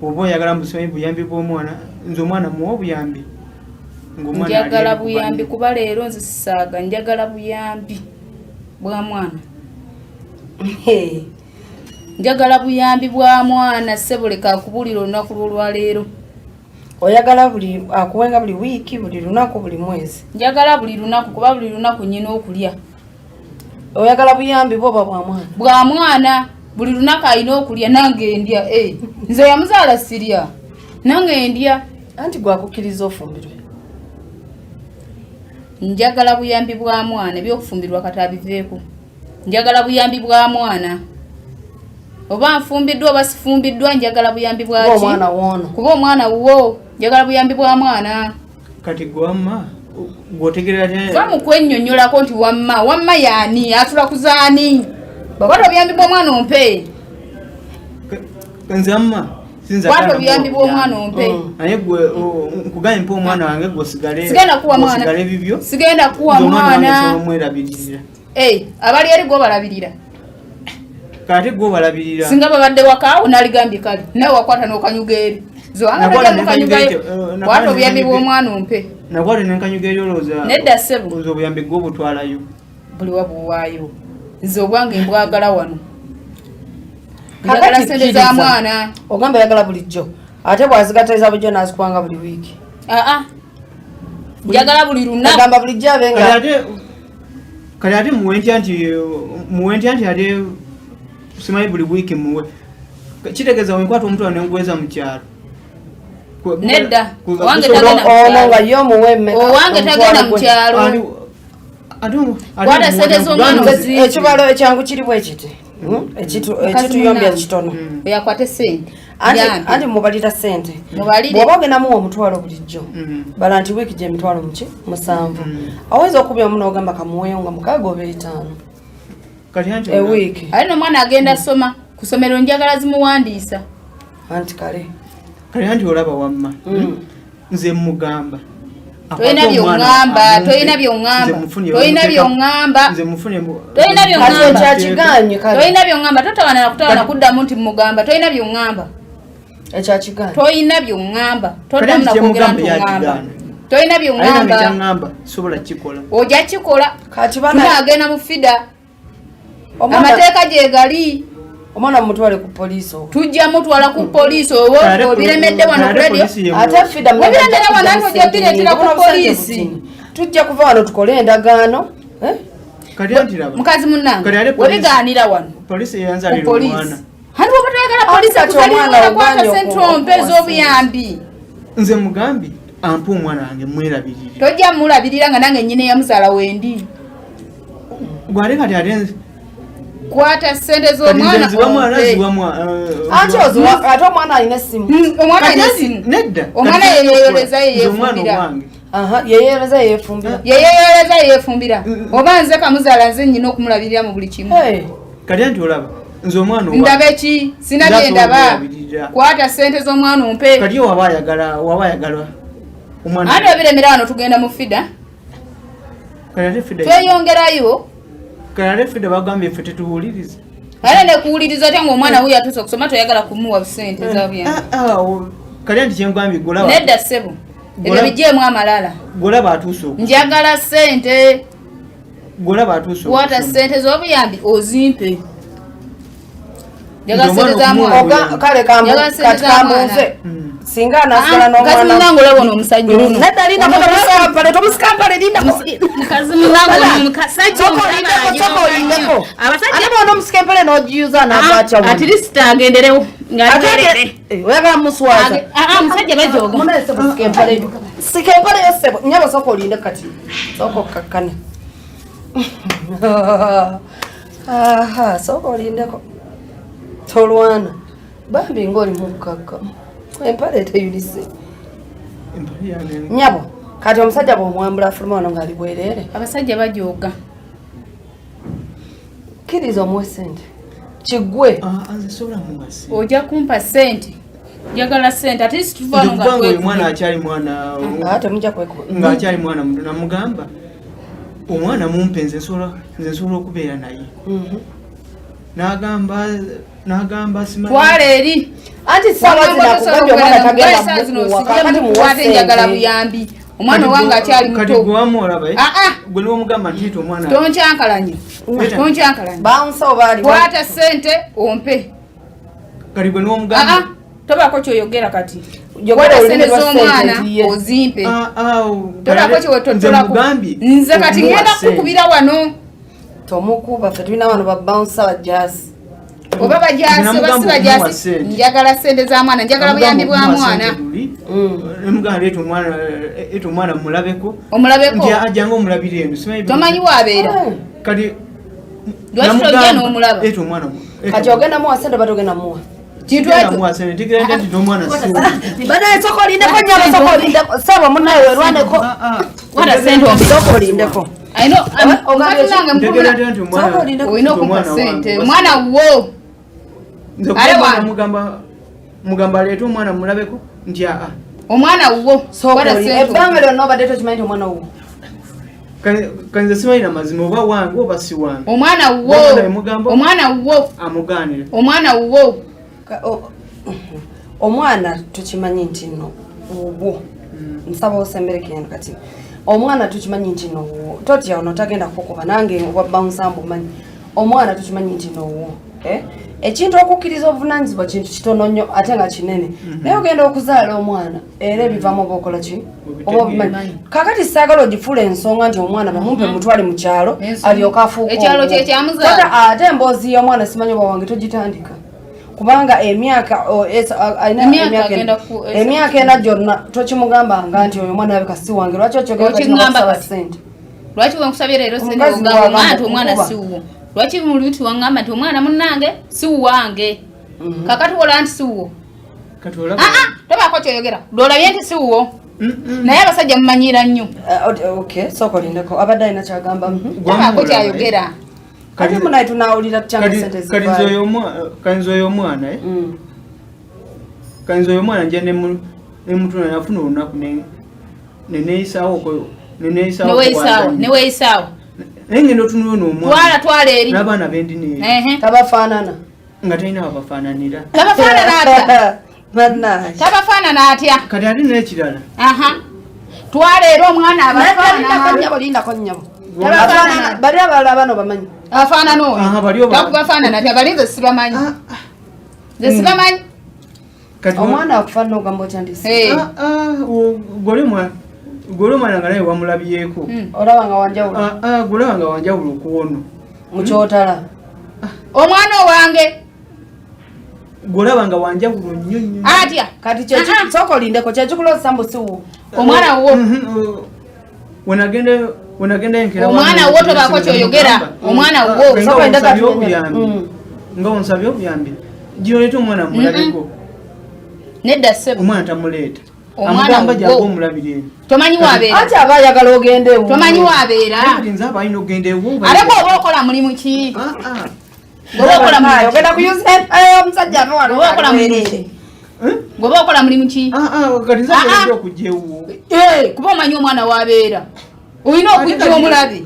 oba oyagala musome buyambi bw'omwana nze omwana muwa obuyambi njagala buyambi kuba leero nze sisaaga njagala buyambi bwa mwana njagala buyambi bwa mwana sebuleka akubulira olunaku lw'olwaleero oyagala buli akuwenga buli wiiki buli lunaku buli mwezi njagala buli lunaku kuba buli lunaku nyina okulya oyagala buyambi bwoba bwa mwana buli lunaku alina okulya nange ndya nze yamuzaala sirya nange ndya anti gwakukkiriza ofumbirwe njagala buyambi bwa mwana ebyokufumbirwa kati abiveeko njagala buyambi bwa mwana oba nfumbiddwa oba sifumbiddwa njagala buyambi bwaki kuba omwana wuwo njagala buyambi bwa mwana kati gwamma gwotegerera va mukwennyonnyolako nti wamma yaani atula kuzaani babata obuyambi bw'omwana ompe nze amma kwata obuyambi bw'omwana ompe naye gwe nkugambye mpa omwana wange sigenda kuwa mwana bibyo sigenda kuwa mwana omwerabirira abali eri gwobalabirira kati gwobalabirira singa babadde wakaawo naligambye kale nawe wakwata n'okanyuga eri kwata obuyambi bw'omwana ompe nakwata nenkanyuga eri olowooza nedda ssebo obuyambi gw'obutwalayo buli wabuwaayo nze obwange mbwagala wano njagala sente za mwana ogamba yagala bulijjo ate bwazigataiza bujjo nazikuwanga buli wiiki njagala buli lunaku agamba bulijjo abenga kale ate muwe ntya nti ate simanyi buli wiiki muwe kitegeeza wenkwata omutwala nenguweza mu kyalo nedda owange tagenda nga yo muwemme owange tagenda mu kyalo kwata sente z'omwana oziike ekibalo ekyangu kiri bwe kiti ekituyombya kitono yakwate sente anti mubalira sente bw'oba ogenda muwa omutwalo bulijjo bala nti wiiki gy'emitwalo 7 aweza okubyamu n'ogamba kamuweyo nga 6 oba 5 ewiiki ali n'omwana agenda soma ku ssomero njagala zimuwandiisa anti kale anti olaba wamma nze mugamba toyina by'oŋŋamba toyina by'oŋŋamba totawana nakutawana kuddamu nti mugamba toyina by'oŋŋamba ekyakigaana toyina by'oŋŋamba toddamu nakwogera nti oŋŋamba toyina by'oŋŋamba ojja kikola tunaagenda mu fida amateeka gye gali omwana mutwale ku poliisi tujja mutwala ku poliisi oba obiremedde wano ku radio ate fida obiremedde wano ate ojja bireetera ku poliisi tujja kuva wano tukole endagaano mukazi munnange webigaanira wano poliisi yanzalira omwana handi woba toyagala poliisi akuzalira kwata sente ompe ez'obuyambi nze mugambi ampa omwana wange mwerabirire tojja mulabirira nga nange nnyina eyamuzaala wendi gwate kati ate kwata sente z'omwana ate omwana alina essimu omwana alina essimu omwana yeyeyoleza yeyefumbira oba nze kamuzaala nze nnyina okumulabirira mu buli kimu kati anti olaba nze omwana ndaba eki sina byendaba kwata sente z'omwana ompe kati waba ayagala ate obiremera wano tugenda mu fida tweyongerayo kale fida bagambye ffe tetuwuliriza ale nekuwuliriza ate ngaomwana wuyo atuusa okusoma toyagala kumuwa sente zabuyambi kale nti kyengambye nedda ssebo ebyo bijeemu amalala golaba atuusa njagala sente golaba atuusa kwata sente z'obuyambi ozimpe njagala sente za mwana kale kambuze singa nasigala n'omwana mukazi munange olabona omusajja ono nedda linda tomusikampale tomusikampale linda mukazi munange omusajja olindeko ate bona omusikampale n'ogiyuza n'abwaca at least agenderewo oyagala muswaza musajja bajoga munese musikampale sikempale yosebo nyaba soko olinde kati soko kakkane soko olindeko tolwana bambi ng'oli mukaka empale teyulise nyabo kati omusajja bw'omwambula fuluma wano ng'ali bwereere abasajja bajooga kkiriza omuwe sente kiggwe ojja kumpa sente njagala sente ate situvaano omwana akyali mwana temujja kwekuba ng'akyali mwana muto namugamba omwana mumpe nze nsobola okubeera naye n'agamba nagamba simanyi twale eri anti sawa zinakugambye omwana tagenda mukwate njagala buyambi omwana wange akyali muto kati gwamulaba gwe niwomugamba nti omwana tonkyankalanya bounce obali kwata sente ompe kati gwe niwomugamba tobako kyoyogera kati kwata sente z'omwana ozimpe tobako kyewetotolako nze kati ngenda kukubira wano tomukuba ffe tulina wano babounce bajasi oba bajasi oba si bajasi njagala sente za mwana njagala buyambi bwa mwana emugamba leeta omwana mulabeko ajanga omulabire eno tomanyi waabeera kati lwaki tojja n'omulaba leeta omwana kati ogenda muwa sente batogenda muwa sokolindeko nyaba sokolindeko saba munaye werwaneko wata sente sokolindeko olina okupa sente omwana wo mugamba aleete omwana mulabeko nti omwana wo ebbanga lyonna obadde tokimanyi nti omwana wo kanze simanyi mazima oba wange oba si wange omwana wo amugaanira omwana wo omwana tukimanyi nti no obwo nsaba osemberekeno kati omwana tukimanyi nti nowo totya ono tagenda kukuba nange wabbaunsambu manyi omwana tukimanyi nti nowo ekintu okukkiriza obuvunanyizibwa kintu kitono nnyo ate nga kinene naye ogenda okuzaala omwana era ebivamu oba okola ki oba obimanyi kakati saagala ogifuula ensonga nti omwana bamumpe mutwale mu kyalo alyoka afuuka ate emboozi y'omwana simanyi oba wange togitandika kubanga emyaka ena gyonna tokimugambanga nti oyo omwana yabika si wange lwaki okyogera sente lwaki wenkusabye leero sente nti omwana si wuwo lwaki mulwiti wangamba nti omwana munnange si wange kakati wola nti si wuwo tobako kyoyogera lwolabye nti si wuwo naye abasajja mumanyira nnyo sokolindeko abadde alina kyagamba tobako kyayogera ate munaye tunawulira tukyanga sente kayinza oyo omwana kayinza oyo omwana nja nemutuna nafuna olunaku neneeyisaawo neweeyisaawo naye ngenda otunula n'omwana twala eri n'abaana bendine tabafaanana nga talina wabafaananira tabafaanana atya kati ate n'ekirala twala eri omwana abafaananalindako nnyabo bali abalala bano bamanyi afaanana oyo takubafaanana ty abali nze sibamanyi nze sibamanyi omwana akufaanana ogamba otya ndi gole omwana nga naye wamulabyeko olaba nga wanjawulo golaba nga wanjawulo okuwono mukyotala omwana owange golaba nga wanjawulo nnyo atya kati sokolindeko kyekikulosa mbu siwo omwana wo wenagenda enkera omwana wo tobako kyoyogera omwana wo nga onsabye obuyambi gyoleeta omwana mulabeko nedda ssebo omwana tamuleeta amugamba gyaba omulabire eno tomanyi wabeera ati aba ayagala ogende ewo tomanyi wabeera nze aba alina okugenda ewo ate bw'oba okola mulimu ki ogenda kuyuza omusajja ave wano oba okola mulimu ki gweoba okola mulimu ki kati nze ageredde okujja ewo kuba omanyi omwana wabeera olina okujja omulabe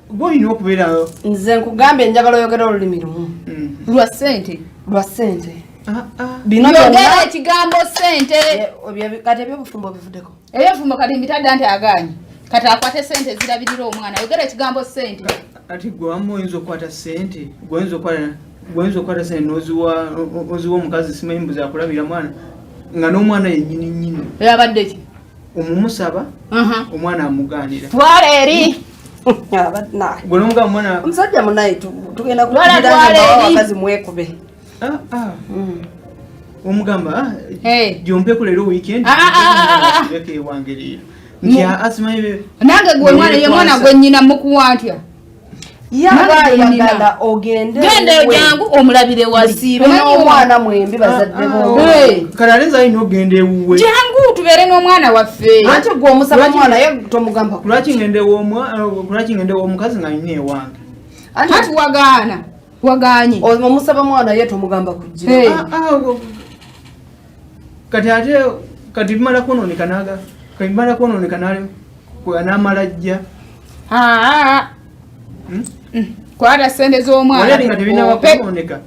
gwe olina okubeera nze nkugambye njagala oyogera olulimi lumu lwa ssente yogera ekigambo ssente kati ebyobufumbo bivuddeko ebyobufumbo kati mbitadde nti agaanyi kati akwate ssente zirabirira omwana yogera ekigambo ssente ati gwe wamu oyinza okukwata ssente gweoyinza okukwata ssente noziwa omukazi simanyi mbuzi akulabira mwana nga n'omwana yennyini nnyini yabadde ki omumusaba omwana amugaanira twala eri gwe nomugamba mwana omusajja munaye tugenda kuwakazi mwekube omugamba gyompeku leero weekend ewange leero nti asimanyi nange gwe mwana ye mwana gwe nnyina mukuwa ntya yabayagala ogende genda jangu omulabire wali n'omwana mwembi bazadde bo kale ate nze alina okugenda ewuwe jangu tubeere n'omwana waffe anti gwe omusaba mwana ye tomugamba kulwaki ngenda ew'omukazi nga alina ewange ati wagaanye omusaba mwana ye tomugamba kujja kati bimala kwonooneka n'amala ajja kwata sente z'omwana nga tebinaba kwonooneka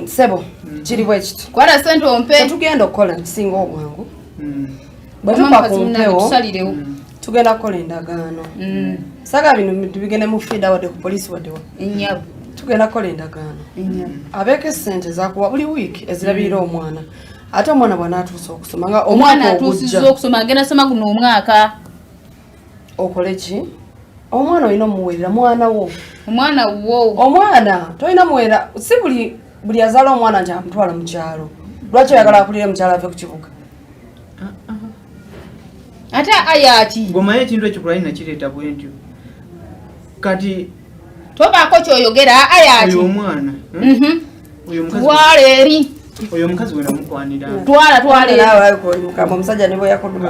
Sebo kiri bwe kiti kwata sente ompe tugenda okukola kisinga obwangu bwe tusalirewo tugenda kukola endagaano saga bino tubigende mu fida wadde ku poliisi wadde enyabu tugenda kukola endagaano abeeko essente zakuwa buli wiiki ezirabirira omwana ate omwana bw'anaatuusa okusoma nga omwana atuusizza okusoma agenda soma guno omwaka okole ki omwana olina omuweerera mwana wo omwana tolina muweera si buli azaala omwana nti amutwala mu kyalo lwaki oyagala akulire mu kyalo ave ku kibuga ate ayaki gomaye ekintu ekyo kulali nakireeta bwentyo kati tobaako kyoyogera ayaki oyo omwana wala eri oyo omukazi wena mukwanira twala omusajja ne bwe yakuduma